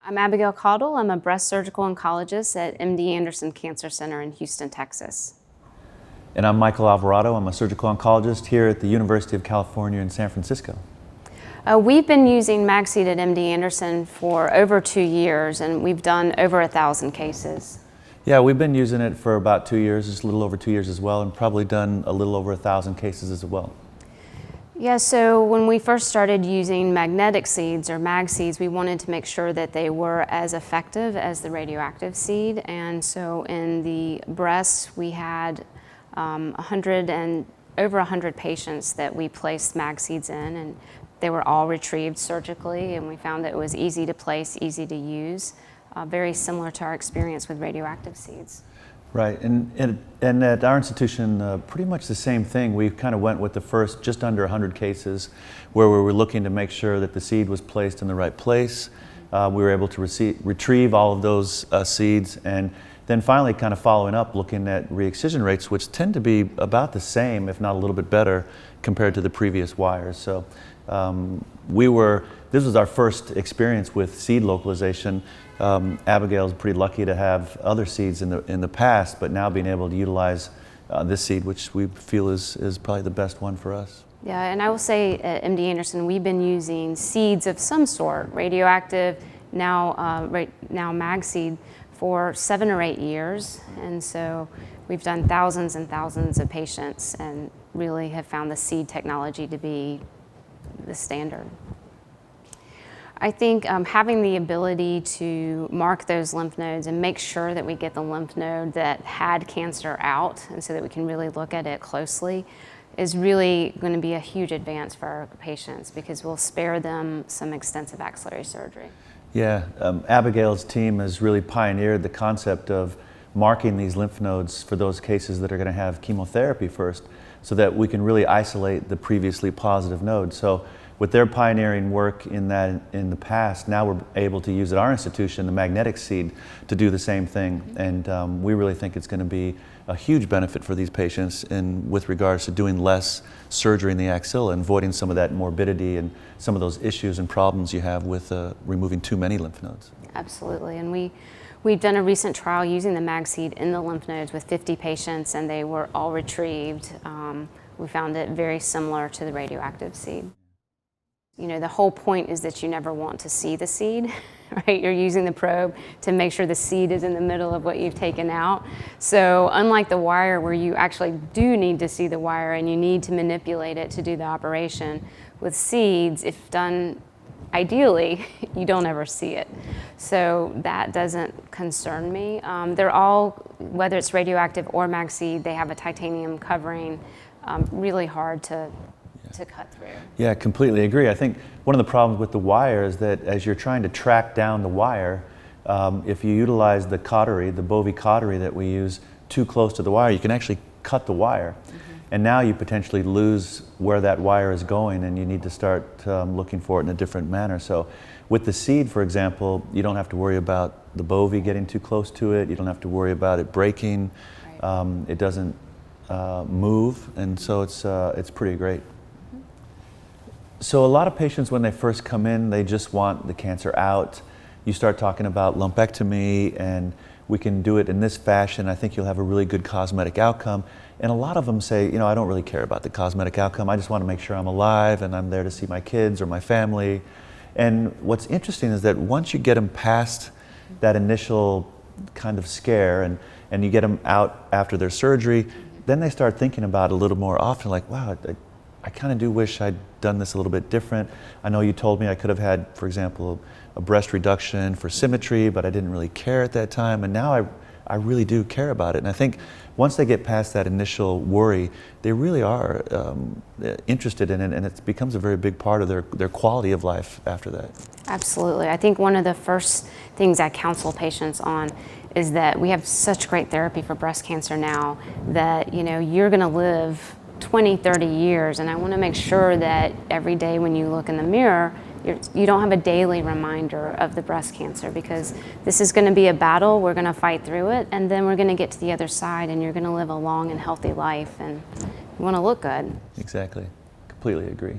I'm Abigail Caudle. I'm a breast surgical oncologist at MD Anderson Cancer Center in Houston, Texas. And I'm Michael Alvarado. I'm a surgical oncologist here at the University of California in San Francisco. We've been using MagSeed at MD Anderson for over 2 years, and we've done over 1,000 cases. Yeah, we've been using it for about 2 years, just a little over 2 years as well, and probably done a little over 1,000 cases as well. Yeah, so when we first started using magnetic seeds or mag seeds, we wanted to make sure that they were as effective as the radioactive seed. And so in the breast, we had over 100 patients that we placed mag seeds in, and they were all retrieved surgically, and we found that it was easy to place, easy to use, very similar to our experience with radioactive seeds. Right, and at our institution, pretty much the same thing. We kind of went with the first just under 100 cases where we were looking to make sure that the seed was placed in the right place. We were able to retrieve all of those seeds, and then finally kind of following up, looking at re-excision rates, which tend to be about the same, if not a little bit better, compared to the previous wires. So this was our first experience with seed localization. Abigail's pretty lucky to have other seeds in the past, but now being able to utilize this seed, which we feel is probably the best one for us. Yeah, and I will say at MD Anderson, we've been using seeds of some sort, radioactive, now mag seed, for 7 or 8 years. And so we've done thousands and thousands of patients and really have found the seed technology to be the standard. I think having the ability to mark those lymph nodes and make sure that we get the lymph node that had cancer out, and so that we can really look at it closely, is really going to be a huge advance for our patients, because we'll spare them some extensive axillary surgery. Yeah, Abigail's team has really pioneered the concept of marking these lymph nodes for those cases that are going to have chemotherapy first, so that we can really isolate the previously positive node. So with their pioneering work in the past, now we're able to use at our institution the magnetic seed to do the same thing. And we really think it's going to be a huge benefit for these patients with regards to doing less surgery in the axilla and avoiding some of that morbidity and some of those issues and problems you have with removing too many lymph nodes. Absolutely, and we've done a recent trial using the mag seed in the lymph nodes with 50 patients, and they were all retrieved. We found it very similar to the radioactive seed. You know, the whole point is that you never want to see the seed, right? You're using the probe to make sure the seed is in the middle of what you've taken out. So unlike the wire, where you actually do need to see the wire and you need to manipulate it to do the operation, with seeds, if done ideally, you don't ever see it. So that doesn't concern me. They're all, whether it's radioactive or mag seed, they have a titanium covering, really hard to cut through. Yeah, completely agree. I think one of the problems with the wire is that as you're trying to track down the wire, if you utilize the cautery, the Bovie cautery that we use, too close to the wire, you can actually cut the wire. And now you potentially lose where that wire is going, and you need to start looking for it in a different manner. So with the seed, for example, you don't have to worry about the Bovie getting too close to it. You don't have to worry about it breaking. Right. It doesn't move, and so it's pretty great. So a lot of patients, when they first come in, they just want the cancer out. You start talking about lumpectomy, and we can do it in this fashion. I think you'll have a really good cosmetic outcome. And a lot of them say, you know, I don't really care about the cosmetic outcome. I just want to make sure I'm alive and I'm there to see my kids or my family. And what's interesting is that once you get them past that initial kind of scare and you get them out after their surgery, then they start thinking about it a little more often, like, wow, I kind of do wish I'd done this a little bit different. I know you told me I could have had, for example, a breast reduction for symmetry, but I didn't really care at that time, and now I really do care about it. And I think once they get past that initial worry, they really are interested in it, and it becomes a very big part of their quality of life after that. Absolutely. I think one of the first things I counsel patients on is that we have such great therapy for breast cancer now that, you know, you're going to live 20, 30 years, and I want to make sure that every day when you look in the mirror, you don't have a daily reminder of the breast cancer, because this is going to be a battle. We're going to fight through it, and then we're going to get to the other side, and you're going to live a long and healthy life, and you want to look good. Exactly. Completely agree.